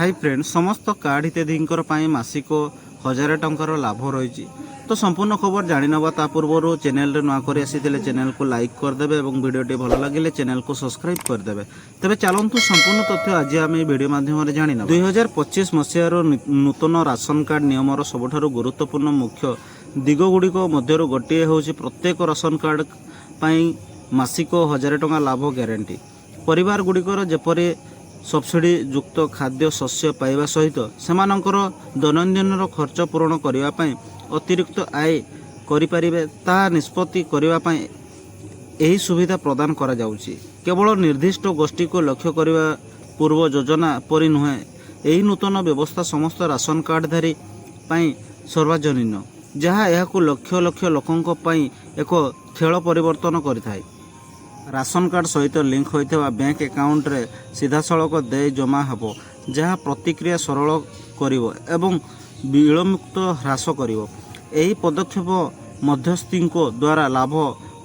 High friend समस्त card हिताधिकार मासिक 1000 टंकार लाभ रही। तो संपूर्ण खबर जानी ना ता पूर्व चैनल रे नुआ करी आसीथिले चैनल को लाइक करदे और वीडियो भल लगे चैनल को सब्सक्राइब करदे। तेरे चलतु संपूर्ण तथ्य आज आम वीडियो माध्यम जाना। 2025 मसीहार नूतन राशन कार्ड नियमर सबुठारु गुरुत्वपूर्ण मुख्य दिगगुड़िक मध्य गोटे हूँ प्रत्येक राशन कार्ड पाई मासिक 1000 टंका लाभ ग्यारंटी। परिवार गुड़िकर जेपरी सब्सिडी युक्त खाद्य शस्य पाइबा सहित सेमानंकर दैनंदिन खर्च पूरण करने अतिरिक्त आय करिपारिबे ता निष्पत्ति करने यही सुविधा प्रदान करा जाउची। केवल निर्दिष्ट गोष्ठी को लक्ष्य करने पूर्व योजना परि नुहे। यही नूतन व्यवस्था समस्त राशन कार्डधारी पाई सर्वजनीन, जहाँ यह लक्ष लक्ष लोकों पाई एक खेल परिवर्तन करिथाय। राशन कार्ड सहित लिंक होता बैंक अकाउंट रे सीधासलख देय जमा हेबो, जहाँ प्रतिक्रिया सरल करिवो एवं विलम्बित ह्रास करिवो। एही पदक्षेप मध्यस्थी द्वारा लाभ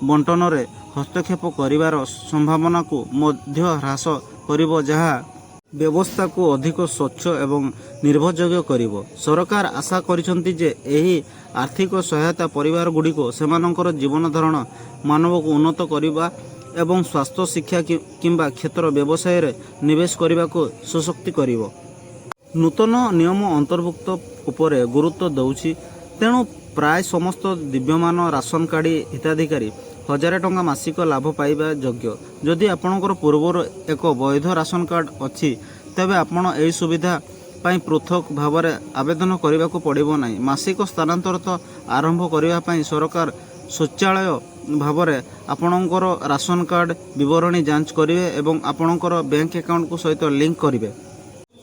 बंटन रे हस्तक्षेप करिवार संभावना को मध्य ह्रास करिवो, जहाँ व्यवस्था को अधिक स्वच्छ एवं निर्भरयोग्य करिवो। सरकार आशा करिसंती जे एही आर्थिक सहायता परिवार गुड़िको सेमानंकर जीवन धारण मानव को उन्नत करिबा एवं स्वास्थ्य शिक्षा किंबा क्षेत्र व्यवसाय रे निवेश करने को सशक्ति करिवो। नूतन नियम अंतर्भुक्त उपरे गुरुत्व दौछि, तेणु प्राय समस्त दिव्यमान राशन कार्ड हिताधिकारी 1000 टंका मासिक लाभ पाइबा योग्य। जदि आपणकर पूर्वर एक वैध राशन कार्ड अछि तेबे आपण एही सुविधा पाई पृथक भाव आवेदन करने को पड़िबो नाही। मासिक स्थानांतरित आरंभ करने पाई सरकार शौचालय भाव आपणकर राशन कार्ड विवरणी जांच करेंगे एवं आपणकर बैंक अकाउंट को सहित लिंक करेंगे।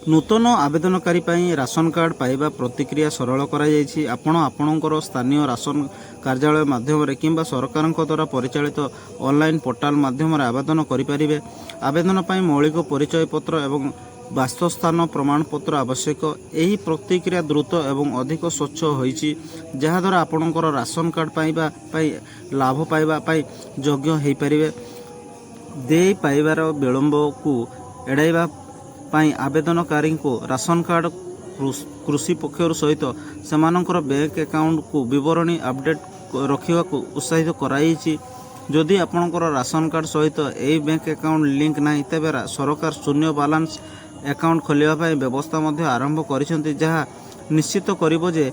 नूतन आवेदनकारी पाई राशन कार्ड पाइबा प्रतिक्रिया सरल कराई। आपण आपणकर स्थानीय राशन कार्यालय माध्यम किंबा सरकार द्वारा परिचालित ऑनलाइन पोर्टाल माध्यम आवेदन करें। आवेदन पाई मौलिक परिचय पत्र एवं वास्तवस्थान प्रमाणपत्र आवश्यक। यही प्रतिक्रिया द्रुत एवं अधिक स्वच्छ होइछि, जहाद्वारा आपणकर राशन कार्ड पाइबा लाभ पाइबा योग्य हो पारे। दे पाइबार विलंब को एड़ाइबा आवेदनकारी को राशन कार्ड कृषि पक्षर सहित सेमानंकर बैंक अकाउंट को विवरणी अपडेट रखा उत्साहित कराई। जदि आपणकर राशन कार्ड सहित यही बैंक अकाउंट लिंक नहीं तेबे सरकार शून्य बैलेंस अकाउंट खोलिया व्यवस्था मध्य आरंभ करिसेंती, जहाँ निश्चित करिवो जे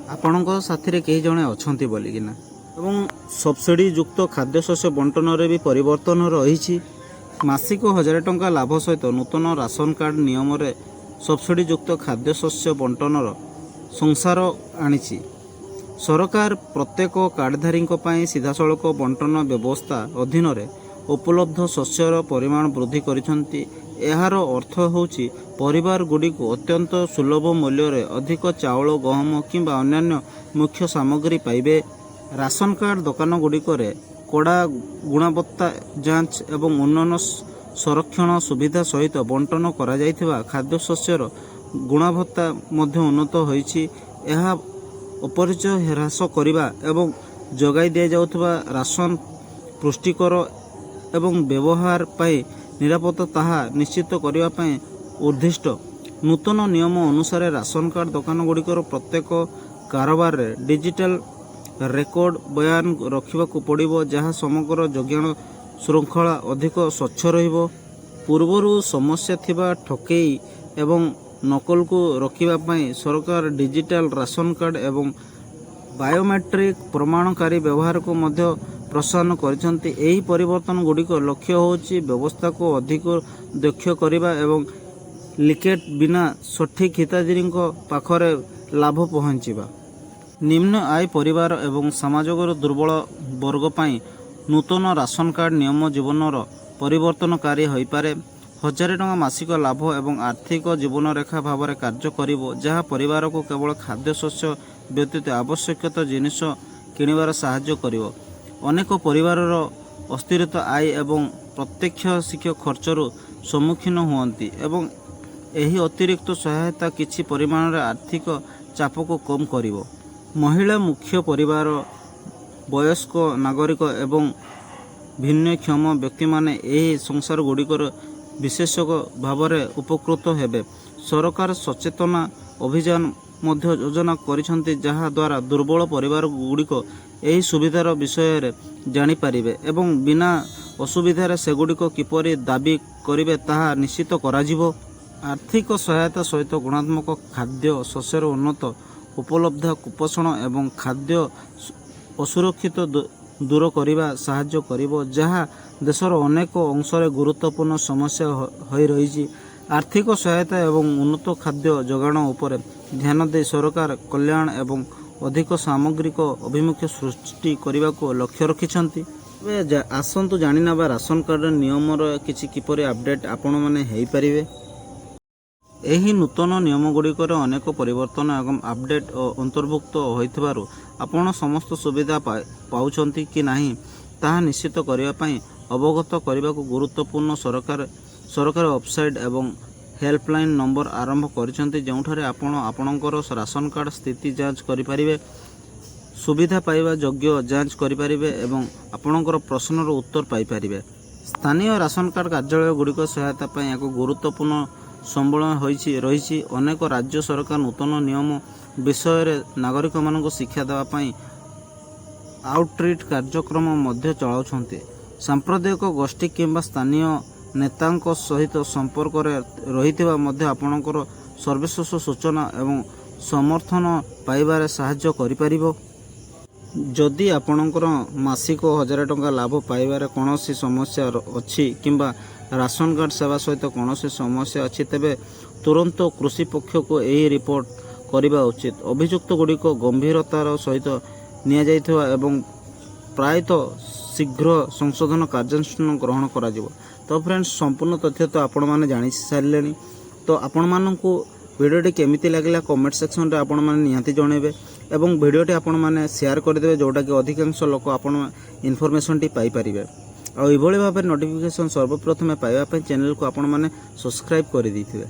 आपणको साथी रे केही जणे अछंती बोलिकिना। एवं सब्सिडी युक्त खाद्य शस्य बंटन रे भी परिवर्तन रही। मासिक 1000 टंका लाभ सहित नूतन राशन कार्ड नियम रे सब्सिडी युक्त खाद्य शस्य बंटनर संसार आनिछि। सरकार प्रत्येक कार्डधारी सीधासलख बंटन व्यवस्था अधीन रे उपलब्ध शस्यर परिमाण वृद्धि करिसेंती। यार अर्थ होछि परिवार गुड़ी को अत्यंत सुलभ मूल्य रे अधिक चाउल गहम किंबा अन्यान्य मुख्य सामग्री पाइबे। राशन कार्ड दुकान गुड़िक कड़ा गुणवत्ता जांच एवं उन्नयन संरक्षण सुविधा सहित बंटन करा जाइथिबा खाद्य शस्यर गुणवत्ता मध्य उन्नत होइछि। यह अपरिचय ह्रास करिबा एवं जगाई दिया जाउथिबा राशन पुष्टिकर एवं व्यवहार पाई निरापत्ता ताहा निश्चित करने उद्दिष्ट। नूतन नियम अनुसार राशन कार्ड दुकान गुड़िकर प्रत्येक कारोबार रे डिजिटल रेकर्ड बयान रखा पड़ो, जहाँ समग्र जोगाण श्रृंखला अधिक स्वच्छ रहिबो। पूर्वरु समस्या थिबा ठकेई एवं नकल को रोकिबा सरकार डिजिटल राशन कार्ड एवं बायोमेट्रिक प्रमाणकारी व्यवहार को मध्य प्रोत्साहन करिसेंती। एही परिवर्तन गुड़िक लक्ष्य होछि व्यवस्था को अधिक दक्ष करने एवं लिकेट बिना सठिक हिताधिकारी पाखरे लाभ पहुँचवा। निम्न आय परिवार एवं समाजर दुर्बल वर्ग पाई नूतन राशन कार्ड नियम जीवनर परिवर्तनकारी हो पारे। 1000 टंका मासिक लाभ एवं आर्थिक जीवन रेखा भाव में कार्य करिवो, जहाँ परिवार को केवल खाद्य शस्य व्यतीत आवश्यकता जिनिष किणवार साहाय्य करिवो। अनेक परिवारर अस्थिरता आय एवं प्रत्यक्ष शिक्षा खर्चर सम्मुखीन हुअन्ति एवं एही अतिरिक्त सहायता किछि परिमाण आर्थिक चाप को कम करिवो। महिला मुख्य परिवार वयस्क नागरिक एवं भिन्नक्षम व्यक्ति माने एही संसार गुड़िकर ବିଶେଷଜ୍ଞ ଭାବରେ ଉପକୃତ ହେବେ। ସରକାର ସଚେତନା ଅଭିଯାନ ମଧ୍ୟ ଯୋଜନା କରିଛନ୍ତି, ଯାହା ଦ୍ୱାରା ଦୁର୍ବଳ ପରିବାର ଗୁଡ଼ିକ ଏହି ସୁବିଧାର ବିଷୟରେ ଜାଣିପାରିବେ ଏବଂ ବିନା ଅସୁବିଧାରେ ସେଗୁଡ଼ିକ କିପରି ଦାବି କରିବେ ତାହା ନିଶ୍ଚିତ କରାଯିବ। ଆର୍ଥିକ ସହାୟତା ସହିତ ଗୁଣାତ୍ମକ ଖାଦ୍ୟ, ଶସ୍ୟର ଉନ୍ନତ ଉପଲବ୍ଧ, କୁପୋଷଣ ଏବଂ ଖାଦ୍ୟ ଅସୁରକ୍ଷିତ ଦୂର କରିବା ସାହାଯ୍ୟ କରିବ, ଯାହା ଦେଶର ଅନେକ ଅଂଶରେ ଗୁରୁତ୍ୱପୂର୍ଣ୍ଣ ସମସ୍ୟା ହୋଇ ରହିଛି। ଆର୍ଥିକ ସହାୟତା ଏବଂ ଉନ୍ନତ ଖାଦ୍ୟ ଯୋଗାଣ ଉପରେ ଧ୍ୟାନ ଦେଇ ସରକାର କଲ୍ୟାଣ ଏବଂ ଅଧିକ ସାମଗ୍ରିକ ଅଭିମୁଖ୍ୟ ସୃଷ୍ଟି କରିବାକୁ ଲକ୍ଷ୍ୟ ରଖିଛନ୍ତି। ଏବେ ଆସନ୍ତୁ ଜାଣିନେବା ରାସନ କାର୍ଡ଼ର ନିୟମର କିଛି କିପରି ଆପଡ଼େଟ୍ ଆପଣମାନେ ହୋଇପାରିବେ। ଏହି ନୂତନ ନିୟମଗୁଡ଼ିକରେ ଅନେକ ପରିବର୍ତ୍ତନ ଏବଂ ଆପଡ଼େଟ୍ ଅନ୍ତର୍ଭୁକ୍ତ ହୋଇଥିବାରୁ ଆପଣ ସମସ୍ତ ସୁବିଧା ପାଉଛନ୍ତି କି ନାହିଁ ତାହା ନିଶ୍ଚିତ କରିବା ପାଇଁ ଅବଗତ କରିବାକୁ ଗୁରୁତ୍ୱପୂର୍ଣ୍ଣ। ସରକାର ୱେବସାଇଟ୍ ଏବଂ ହେଲ୍ପଲାଇନ୍ ନମ୍ବର ଆରମ୍ଭ କରିଛନ୍ତି, ଯେଉଁଠାରେ ଆପଣ ଆପଣଙ୍କର ରାସନ କାର୍ଡ଼ ସ୍ଥିତି ଯାଞ୍ଚ କରିପାରିବେ, ସୁବିଧା ପାଇବା ଯୋଗ୍ୟ ଯାଞ୍ଚ କରିପାରିବେ ଏବଂ ଆପଣଙ୍କର ପ୍ରଶ୍ନର ଉତ୍ତର ପାଇପାରିବେ। ସ୍ଥାନୀୟ ରାସନ କାର୍ଡ଼ କାର୍ଯ୍ୟାଳୟ ଗୁଡ଼ିକ ସହାୟତା ପାଇଁ ଏକ ଗୁରୁତ୍ୱପୂର୍ଣ୍ଣ ସମ୍ବଳ ରହିଛି। ଅନେକ ରାଜ୍ୟ ସରକାର ନୂତନ ନିୟମ ବିଷୟରେ ନାଗରିକମାନଙ୍କୁ ଶିକ୍ଷା ଦେବା ପାଇଁ ଆଉଟରିଚ୍ କାର୍ଯ୍ୟକ୍ରମ ମଧ୍ୟ ଚଳାଉଛନ୍ତି। ସାମ୍ପ୍ରଦାୟିକ ଗୋଷ୍ଠୀ କିମ୍ବା ସ୍ଥାନୀୟ ନେତାଙ୍କ ସହିତ ସମ୍ପର୍କରେ ରହିଥିବା ମଧ୍ୟ ଆପଣଙ୍କର ସବିଶେଷ ସୂଚନା ଏବଂ ସମର୍ଥନ ପାଇବାରେ ସାହାଯ୍ୟ କରିପାରିବ। ଯଦି ଆପଣଙ୍କର ମାସିକ 1000 ଟଙ୍କା ଲାଭ ପାଇବାରେ କୌଣସି ସମସ୍ୟା ଅଛି କିମ୍ବା ରାସନ କାର୍ଡ଼ ସେବା ସହିତ କୌଣସି ସମସ୍ୟା ଅଛି, ତେବେ ତୁରନ୍ତ କୃଷି ପକ୍ଷକୁ ଏହି ରିପୋର୍ଟ କରିବା ଉଚିତ। ଅଭିଯୁକ୍ତ ଗୁଡ଼ିକ ଗମ୍ଭୀରତାର ସହିତ ନିଆଯାଇଥିବା ଏବଂ ପ୍ରାୟତଃ ଶୀଘ୍ର ସଂଶୋଧନ କାର୍ଯ୍ୟାନୁଷ୍ଠାନ ଗ୍ରହଣ କରାଯିବ। ତ ଫ୍ରେଣ୍ଡସ୍, ସମ୍ପୂର୍ଣ୍ଣ ତଥ୍ୟ ତ ଆପଣମାନେ ଜାଣି ସାରିଲେଣି। ତ ଆପଣମାନଙ୍କୁ ଭିଡ଼ିଓଟି କେମିତି ଲାଗିଲା କମେଣ୍ଟ ସେକ୍ସନରେ ଆପଣମାନେ ନିହାତି ଜଣାଇବେ ଏବଂ ଭିଡ଼ିଓଟି ଆପଣମାନେ ସେୟାର କରିଦେବେ, ଯେଉଁଟାକି ଅଧିକାଂଶ ଲୋକ ଆପଣ ଇନଫର୍ମେସନ୍ଟି ପାଇପାରିବେ। ଆଉ ଏଭଳି ଭାବରେ ନୋଟିଫିକେସନ୍ ସର୍ବପ୍ରଥମେ ପାଇବା ପାଇଁ ଚ୍ୟାନେଲକୁ ଆପଣମାନେ ସବସ୍କ୍ରାଇବ୍ କରିଦେଇଥିବେ।